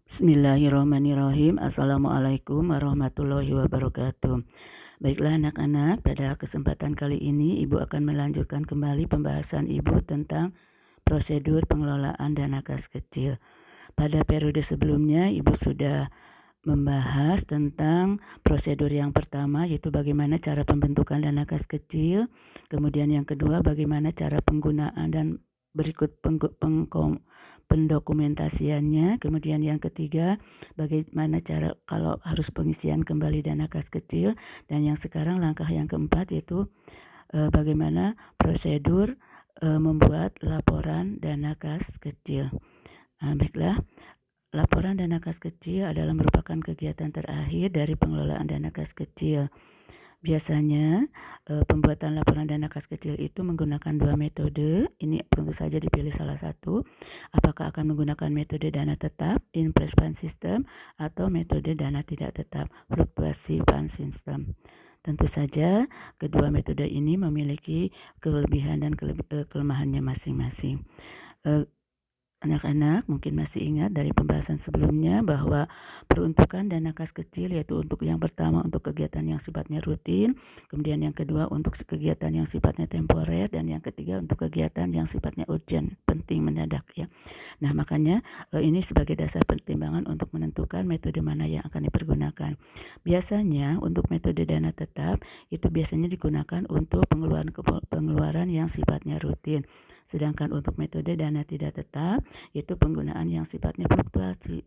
Bismillahirrahmanirrahim. Assalamualaikum warahmatullahi wabarakatuh. Baiklah anak-anak, pada kesempatan kali ini Ibu akan melanjutkan kembali pembahasan Ibu tentang prosedur pengelolaan dana kas kecil. Pada periode sebelumnya Ibu sudah membahas tentang prosedur yang pertama, yaitu bagaimana cara pembentukan dana kas kecil. Kemudian yang kedua, bagaimana cara penggunaan dan berikut pendokumentasiannya. Kemudian yang ketiga, bagaimana cara kalau harus pengisian kembali dana kas kecil. Dan yang sekarang langkah yang keempat yaitu bagaimana prosedur membuat laporan dana kas kecil. Baiklah, laporan dana kas kecil adalah merupakan kegiatan terakhir dari pengelolaan dana kas kecil. Biasanya pembuatan laporan dana kas kecil itu menggunakan dua metode. Ini tentu saja dipilih salah satu. Apakah akan menggunakan metode dana tetap, in-place fund system, atau metode dana tidak tetap, fluktuasi fund system. Tentu saja kedua metode ini memiliki kelebihan dan kelemahannya masing-masing. Anak-anak mungkin masih ingat dari pembahasan sebelumnya bahwa peruntukan dana kas kecil yaitu untuk yang pertama untuk kegiatan yang sifatnya rutin, kemudian yang kedua untuk kegiatan yang sifatnya temporer, dan yang ketiga untuk kegiatan yang sifatnya urgent, penting, mendadak ya. Nah, makanya ini sebagai dasar pertimbangan untuk menentukan metode mana yang akan dipergunakan. Biasanya untuk metode dana tetap itu biasanya digunakan untuk pengeluaran yang sifatnya rutin. Sedangkan untuk metode dana tidak tetap itu penggunaan yang sifatnya fluktuasi,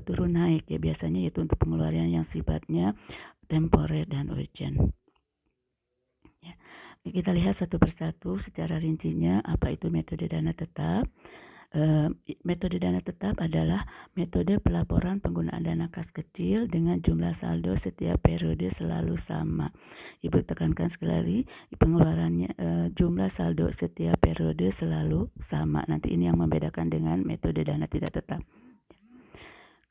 turun naik ya, biasanya itu untuk pengeluaran yang sifatnya temporer dan urgent. Ya. Kita lihat satu persatu secara rincinya apa itu metode dana tetap. Metode dana tetap adalah metode pelaporan penggunaan dana kas kecil dengan jumlah saldo setiap periode selalu sama. Ibu tekankan sekali lagi, pengeluarannya jumlah saldo setiap periode selalu sama. Nanti ini yang membedakan dengan metode dana tidak tetap.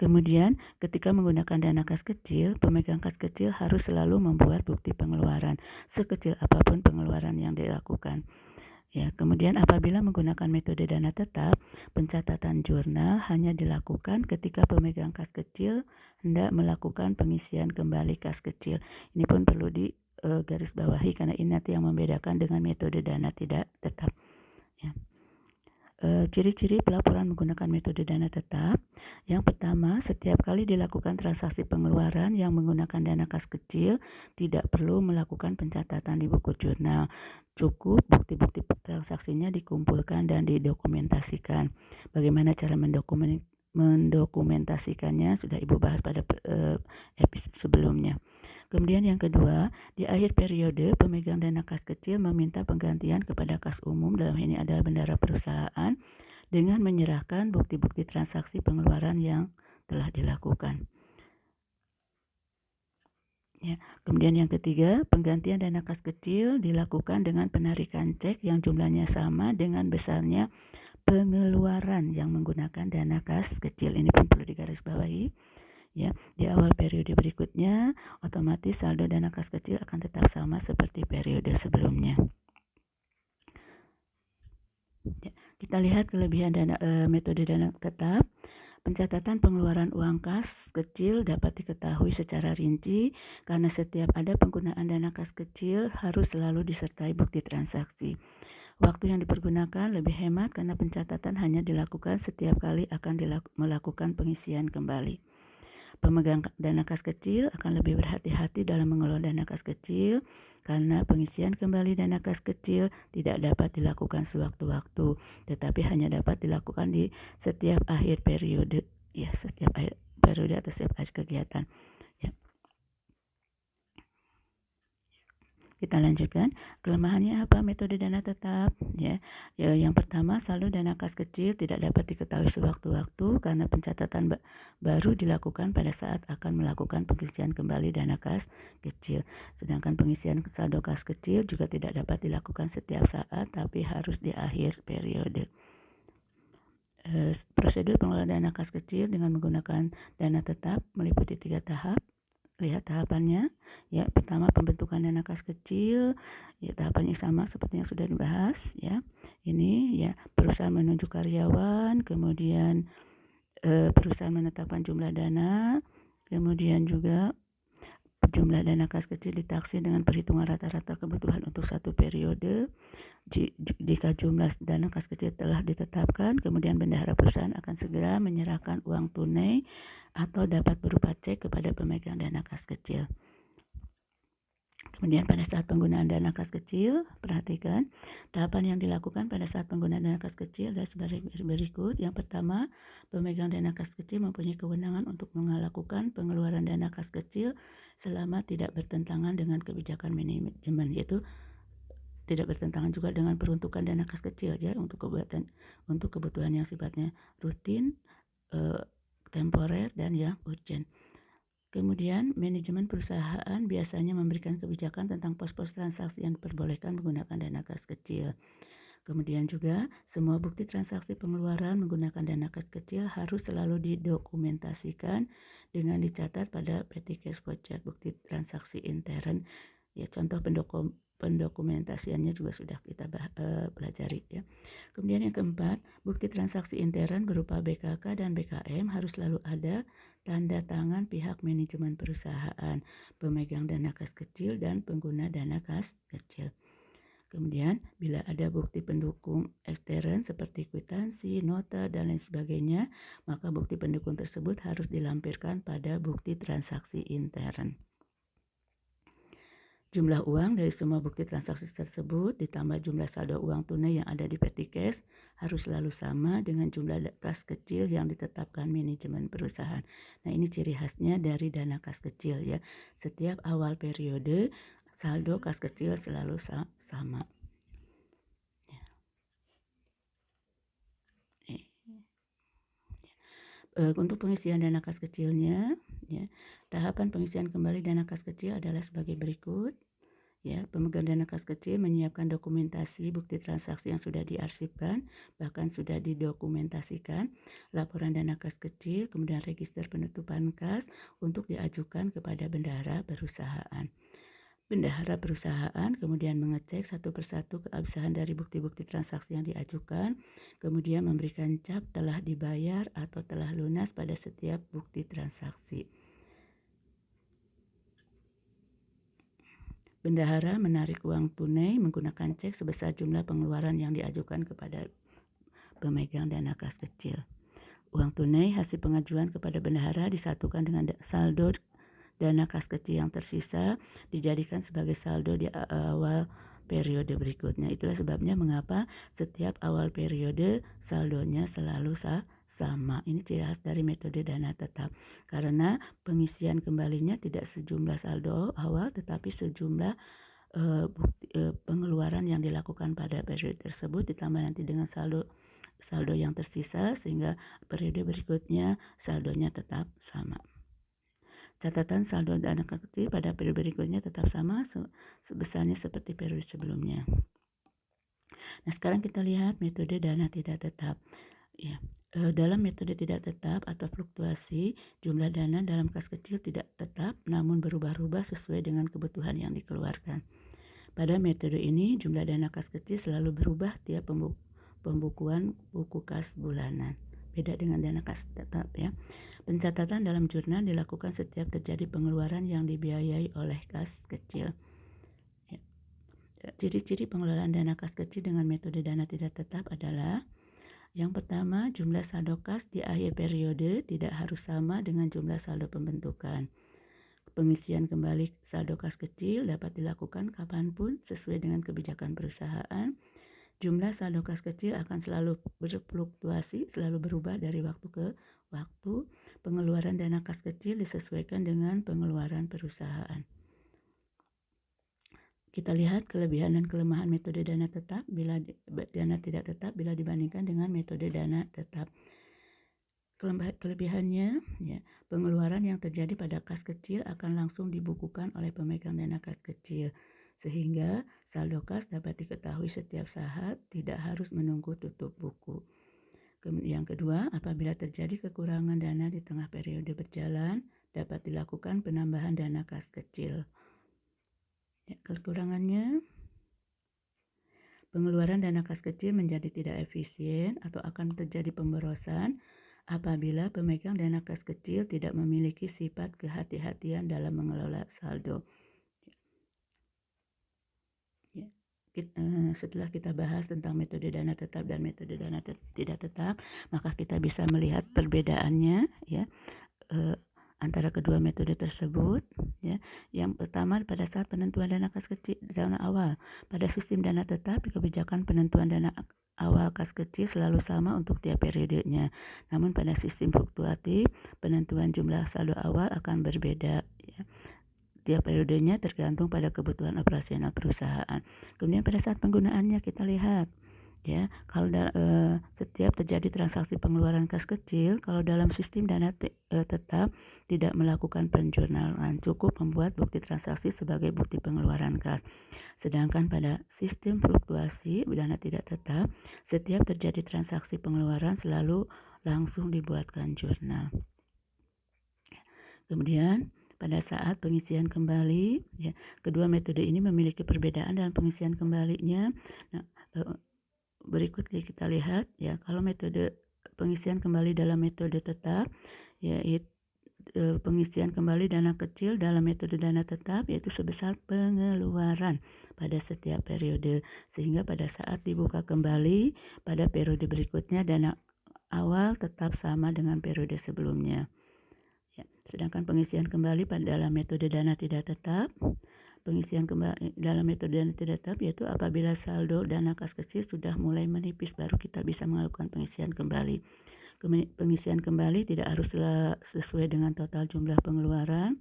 Kemudian ketika menggunakan dana kas kecil, pemegang kas kecil harus selalu membuat bukti pengeluaran sekecil apapun pengeluaran yang dilakukan. Ya, kemudian apabila menggunakan metode dana tetap, pencatatan jurnal hanya dilakukan ketika pemegang kas kecil hendak melakukan pengisian kembali kas kecil. Ini pun perlu garis bawahi karena ini nanti yang membedakan dengan metode dana tidak tetap. Ya. Ciri-ciri pelaporan menggunakan metode dana tetap. Yang pertama, setiap kali dilakukan transaksi pengeluaran yang menggunakan dana kas kecil, tidak perlu melakukan pencatatan di buku jurnal. Cukup bukti-bukti transaksinya dikumpulkan dan didokumentasikan. Bagaimana cara mendokumentasikannya sudah Ibu bahas pada episode sebelumnya. Kemudian yang kedua, di akhir periode pemegang dana kas kecil meminta penggantian kepada kas umum, dalam ini adalah bendara perusahaan, dengan menyerahkan bukti-bukti transaksi pengeluaran yang telah dilakukan. Ya. Kemudian yang ketiga, penggantian dana kas kecil dilakukan dengan penarikan cek yang jumlahnya sama dengan besarnya pengeluaran yang menggunakan dana kas kecil. Ini pun perlu digarisbawahi. Ya, di awal periode berikutnya, otomatis saldo dana kas kecil akan tetap sama seperti periode sebelumnya. Ya, kita lihat kelebihan metode dana tetap. Pencatatan pengeluaran uang kas kecil dapat diketahui secara rinci karena setiap ada penggunaan dana kas kecil harus selalu disertai bukti transaksi. Waktu yang dipergunakan lebih hemat karena pencatatan hanya dilakukan setiap kali akan melakukan pengisian kembali. Pemegang dana kas kecil akan lebih berhati-hati dalam mengelola dana kas kecil karena pengisian kembali dana kas kecil tidak dapat dilakukan sewaktu-waktu, tetapi hanya dapat dilakukan di setiap akhir periode, ya, setiap akhir periode atau setiap akhir kegiatan. Ya. Kita lanjutkan, kelemahannya apa metode dana tetap? Ya, yang pertama, saldo dana kas kecil tidak dapat diketahui sewaktu-waktu karena pencatatan baru dilakukan pada saat akan melakukan pengisian kembali dana kas kecil. Sedangkan pengisian saldo kas kecil juga tidak dapat dilakukan setiap saat, tapi harus di akhir periode. Prosedur pengelolaan dana kas kecil dengan menggunakan dana tetap meliputi 3 tahap. Lihat tahapannya. Ya, pertama pembentukan dana kas kecil, ya tahapannya sama seperti yang sudah dibahas ya. Ini ya, perusahaan menunjuk karyawan, kemudian perusahaan menetapkan jumlah dana, kemudian juga jumlah dana kas kecil ditaksir dengan perhitungan rata-rata kebutuhan untuk satu periode. Jika jumlah dana kas kecil telah ditetapkan, kemudian bendahara perusahaan akan segera menyerahkan uang tunai atau dapat berupa cek kepada pemegang dana kas kecil. Kemudian pada saat penggunaan dana kas kecil, perhatikan tahapan yang dilakukan pada saat penggunaan dana kas kecil adalah sebagai berikut. Yang pertama, pemegang dana kas kecil mempunyai kewenangan untuk melakukan pengeluaran dana kas kecil selama tidak bertentangan dengan kebijakan manajemen, yaitu tidak bertentangan juga dengan peruntukan dana kas kecil ya untuk kebutuhan yang sifatnya rutin, temporer, dan yang urgent. Kemudian, manajemen perusahaan biasanya memberikan kebijakan tentang pos-pos transaksi yang diperbolehkan menggunakan dana kas kecil. Kemudian juga, semua bukti transaksi pengeluaran menggunakan dana kas kecil harus selalu didokumentasikan dengan dicatat pada petty cash voucher, bukti transaksi intern. Ya, contoh pendokumentasiannya juga sudah kita pelajari ya. Kemudian yang keempat, bukti transaksi intern berupa BKK dan BKM harus selalu ada tanda tangan pihak manajemen perusahaan, pemegang dana kas kecil, dan pengguna dana kas kecil. Kemudian, bila ada bukti pendukung ekstern seperti kwitansi, nota, dan lain sebagainya, maka bukti pendukung tersebut harus dilampirkan pada bukti transaksi intern. Jumlah uang dari semua bukti transaksi tersebut ditambah jumlah saldo uang tunai yang ada di petty cash harus selalu sama dengan jumlah kas kecil yang ditetapkan manajemen perusahaan. Nah, ini ciri khasnya dari dana kas kecil ya. Setiap awal periode saldo kas kecil selalu sama. Untuk pengisian dana kas kecilnya, ya, tahapan pengisian kembali dana kas kecil adalah sebagai berikut. Ya, pemegang dana kas kecil menyiapkan dokumentasi bukti transaksi yang sudah diarsipkan, bahkan sudah didokumentasikan, laporan dana kas kecil, kemudian register penutupan kas untuk diajukan kepada bendahara perusahaan. Bendahara perusahaan kemudian mengecek satu persatu keabsahan dari bukti-bukti transaksi yang diajukan, kemudian memberikan cap telah dibayar atau telah lunas pada setiap bukti transaksi. Bendahara menarik uang tunai menggunakan cek sebesar jumlah pengeluaran yang diajukan kepada pemegang dana kas kecil. Uang tunai hasil pengajuan kepada bendahara disatukan dengan saldo dana kas kecil yang tersisa dijadikan sebagai saldo di awal periode berikutnya. Itulah sebabnya mengapa setiap awal periode saldonya selalu sama. Ini ciri khas dari metode dana tetap, karena pengisian kembalinya tidak sejumlah saldo awal tetapi sejumlah pengeluaran yang dilakukan pada periode tersebut ditambah nanti dengan saldo yang tersisa sehingga periode berikutnya saldonya tetap sama. Catatan saldo dana kas kecil pada periode berikutnya tetap sama sebesarnya seperti periode sebelumnya. Nah, sekarang kita lihat metode dana tidak tetap. Ya, dalam metode tidak tetap atau fluktuasi, jumlah dana dalam kas kecil tidak tetap namun berubah-ubah sesuai dengan kebutuhan yang dikeluarkan. Pada metode ini, jumlah dana kas kecil selalu berubah tiap pembukuan buku kas bulanan. Beda dengan dana kas tetap ya. Pencatatan dalam jurnal dilakukan setiap terjadi pengeluaran yang dibiayai oleh kas kecil. Ya. Ciri-ciri pengelolaan dana kas kecil dengan metode dana tidak tetap adalah: yang pertama, jumlah saldo kas di akhir periode tidak harus sama dengan jumlah saldo pembentukan. Pengisian kembali saldo kas kecil dapat dilakukan kapanpun sesuai dengan kebijakan perusahaan. Jumlah saldo kas kecil akan selalu berfluktuasi, selalu berubah dari waktu ke waktu. Pengeluaran dana kas kecil disesuaikan dengan pengeluaran perusahaan. Kita lihat kelebihan dan kelemahan metode dana tetap bila dana tidak tetap bila dibandingkan dengan metode dana tetap. Kelebihannya, ya, pengeluaran yang terjadi pada kas kecil akan langsung dibukukan oleh pemegang dana kas kecil, sehingga saldo kas dapat diketahui setiap saat, tidak harus menunggu tutup buku. Kemudian yang kedua, apabila terjadi kekurangan dana di tengah periode berjalan, dapat dilakukan penambahan dana kas kecil. Ya, kekurangannya, pengeluaran dana kas kecil menjadi tidak efisien atau akan terjadi pemborosan apabila pemegang dana kas kecil tidak memiliki sifat kehati-hatian dalam mengelola saldo. Ya. Setelah kita bahas tentang metode dana tetap dan metode dana tidak tetap, maka kita bisa melihat perbedaannya ya antara kedua metode tersebut ya. Yang pertama, pada saat penentuan dana kas kecil dana awal pada sistem dana tetap, kebijakan penentuan dana awal kas kecil selalu sama untuk tiap periodenya. Namun pada sistem fluktuatif, penentuan jumlah saldo awal akan berbeda ya. Tiap periodenya tergantung pada kebutuhan operasional perusahaan. Kemudian pada saat penggunaannya kita lihat ya, kalau setiap terjadi transaksi pengeluaran kas kecil, kalau dalam sistem dana tetap tidak melakukan penjurnalan, cukup membuat bukti transaksi sebagai bukti pengeluaran kas. Sedangkan pada sistem fluktuasi dana tidak tetap, setiap terjadi transaksi pengeluaran selalu langsung dibuatkan jurnal. Kemudian pada saat pengisian kembali ya, kedua metode ini memiliki perbedaan dalam pengisian kembalinya. Nah, berikut kita lihat ya, kalau metode pengisian kembali dalam metode tetap yaitu pengisian kembali dana kecil dalam metode dana tetap yaitu sebesar pengeluaran pada setiap periode, sehingga pada saat dibuka kembali pada periode berikutnya dana awal tetap sama dengan periode sebelumnya. Ya, sedangkan pengisian kembali pada dalam metode dana tidak tetap, pengisian kembali dalam metode dana tidak tetap yaitu apabila saldo dana kas kecil sudah mulai menipis, baru kita bisa melakukan pengisian kembali. Pengisian kembali tidak harus sesuai dengan total jumlah pengeluaran.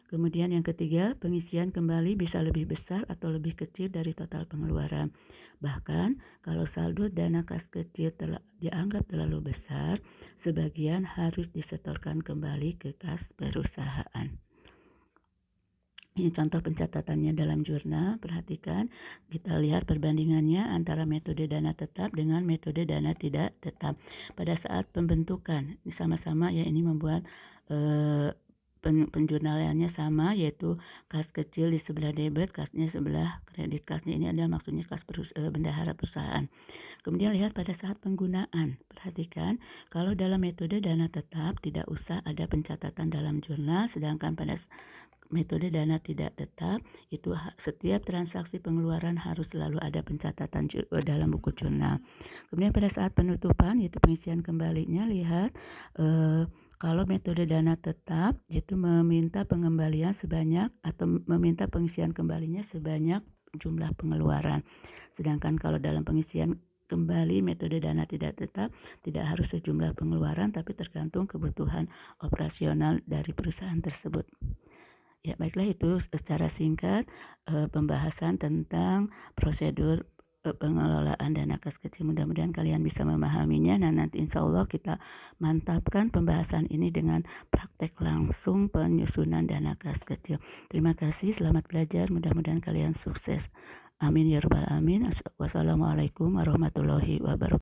Kemudian yang ketiga, pengisian kembali bisa lebih besar atau lebih kecil dari total pengeluaran. Bahkan kalau saldo dana kas kecil dianggap terlalu besar, sebagian harus disetorkan kembali ke kas perusahaan. Ini contoh pencatatannya dalam jurnal. Perhatikan, kita lihat perbandingannya antara metode dana tetap dengan metode dana tidak tetap. Pada saat pembentukan, ini sama-sama ya, ini membuat penjurnalannya sama, yaitu kas kecil di sebelah debit, kasnya sebelah kredit. Kasnya ini adalah maksudnya kas bendahara perusahaan. Kemudian lihat pada saat penggunaan. Perhatikan, kalau dalam metode dana tetap tidak usah ada pencatatan dalam jurnal, sedangkan pada metode dana tidak tetap itu setiap transaksi pengeluaran harus selalu ada pencatatan dalam buku jurnal. Kemudian pada saat penutupan yaitu pengisian kembalinya, lihat kalau metode dana tetap itu meminta pengembalian sebanyak atau meminta pengisian kembalinya sebanyak jumlah pengeluaran. Sedangkan kalau dalam pengisian kembali metode dana tidak tetap tidak harus sejumlah pengeluaran, tapi tergantung kebutuhan operasional dari perusahaan tersebut. Ya, baiklah, itu secara singkat pembahasan tentang prosedur pengelolaan dana kas kecil. Mudah-mudahan kalian bisa memahaminya. Nah, nanti insya Allah kita mantapkan pembahasan ini dengan praktek langsung penyusunan dana kas kecil. Terima kasih, selamat belajar. Mudah-mudahan kalian sukses. Amin ya rabbal alamin. Wassalamualaikum warahmatullahi wabarakatuh.